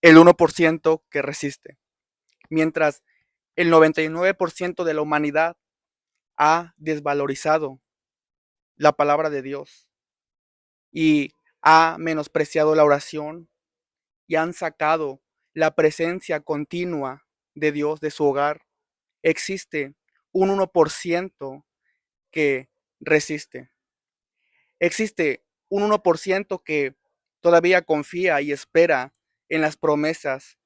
el 1% que resiste, mientras el 99% de la humanidad ha desvalorizado la palabra de Dios y ha menospreciado la oración y han sacado la presencia continua de Dios de su hogar. Existe un 1% que resiste. Existe un 1% que todavía confía y espera en las promesas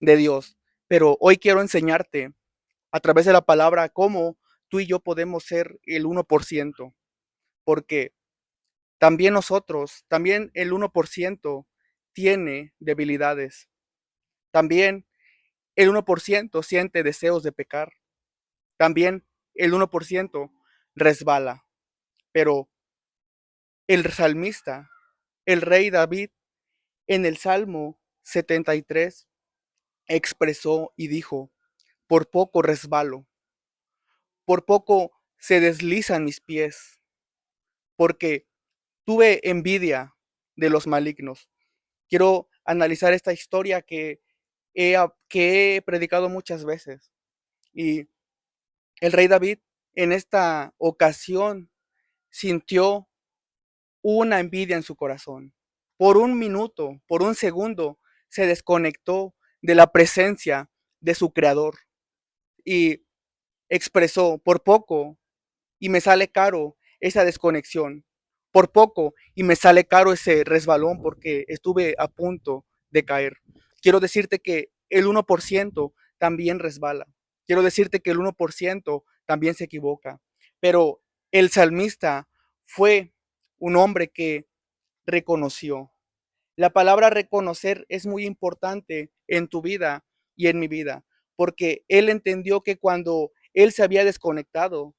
de Dios. Pero hoy quiero enseñarte a través de la palabra cómo tú y yo podemos ser el 1%, porque también nosotros, también el 1% tiene debilidades. También el 1% siente deseos de pecar. También el 1% resbala. Pero el salmista, el rey David, en el Salmo 73 expresó y dijo: por poco resbalo, por poco se deslizan mis pies, porque tuve envidia de los malignos. Quiero analizar esta historia que he predicado muchas veces. Y el rey David en esta ocasión sintió una envidia en su corazón. Por un minuto, por un segundo, se desconectó de la presencia de su creador y expresó: por poco y me sale caro esa desconexión, por poco y me sale caro ese resbalón porque estuve a punto de caer. Quiero decirte que el 1% también resbala. Quiero decirte que el 1% también se equivoca. Pero el salmista fue un hombre que reconoció. La palabra reconocer es muy importante en tu vida y en mi vida, porque él entendió que cuando él se había desconectado,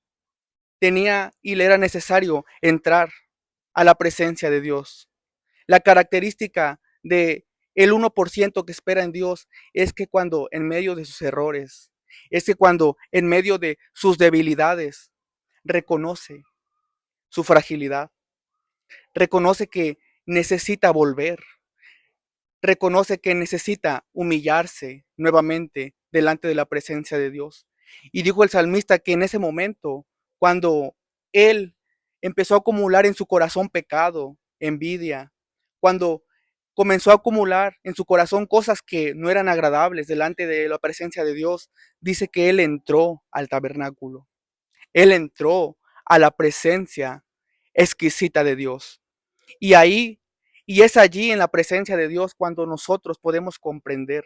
tenía y le era necesario entrar a la presencia de Dios. La característica de el 1% que espera en Dios es que cuando en medio de sus errores, es que cuando en medio de sus debilidades, reconoce su fragilidad, reconoce que necesita volver, reconoce que necesita humillarse nuevamente delante de la presencia de Dios. Y dijo el salmista que en ese momento, cuando él empezó a acumular en su corazón pecado, envidia, cuando comenzó a acumular en su corazón cosas que no eran agradables delante de la presencia de Dios, dice que él entró al tabernáculo. Él entró a la presencia exquisita de Dios. Y ahí, y es allí en la presencia de Dios cuando nosotros podemos comprender.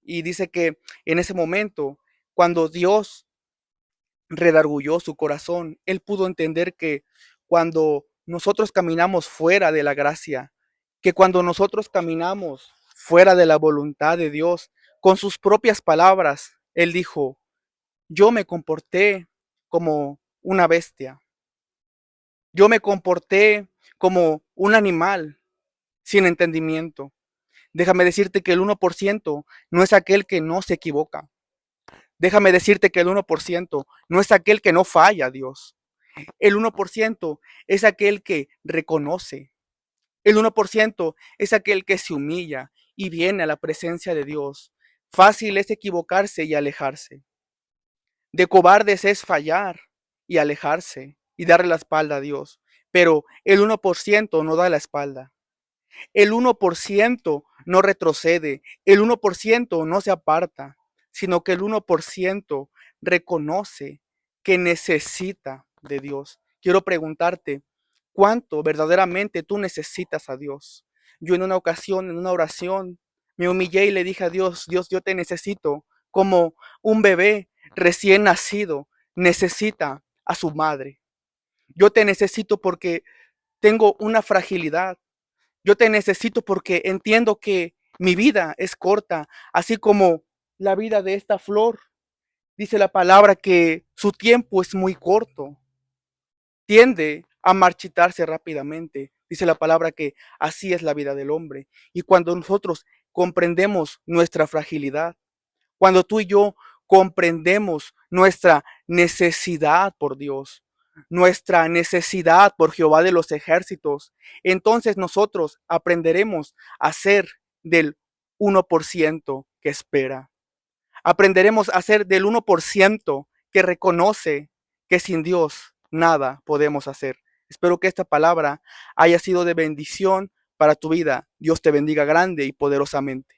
Y dice que en ese momento, cuando Dios redarguyó su corazón, él pudo entender que cuando nosotros caminamos fuera de la gracia, que cuando nosotros caminamos fuera de la voluntad de Dios, con sus propias palabras, él dijo: yo me comporté como una bestia, yo me comporté como un animal sin entendimiento. Déjame decirte que el 1% no es aquel que no se equivoca. Déjame decirte que el 1% no es aquel que no falla a Dios. El 1% es aquel que reconoce. El 1% es aquel que se humilla y viene a la presencia de Dios. Fácil es equivocarse y alejarse. De cobardes es fallar y alejarse y darle la espalda a Dios. Pero el 1% no da la espalda. El 1% no retrocede, el 1% no se aparta, sino que el 1% reconoce que necesita de Dios. Quiero preguntarte, ¿cuánto verdaderamente tú necesitas a Dios? Yo en una ocasión, en una oración, me humillé y le dije a Dios: Dios, yo te necesito como un bebé recién nacido necesita a su madre. Yo te necesito porque tengo una fragilidad. Yo te necesito porque entiendo que mi vida es corta, así como la vida de esta flor. Dice la palabra que su tiempo es muy corto, tiende a marchitarse rápidamente. Dice la palabra que así es la vida del hombre. Y cuando nosotros comprendemos nuestra fragilidad, cuando tú y yo comprendemos nuestra necesidad por Dios, nuestra necesidad por Jehová de los ejércitos, entonces nosotros aprenderemos a ser del 1% que espera. Aprenderemos a ser del 1% que reconoce que sin Dios nada podemos hacer. Espero que esta palabra haya sido de bendición para tu vida. Dios te bendiga grande y poderosamente.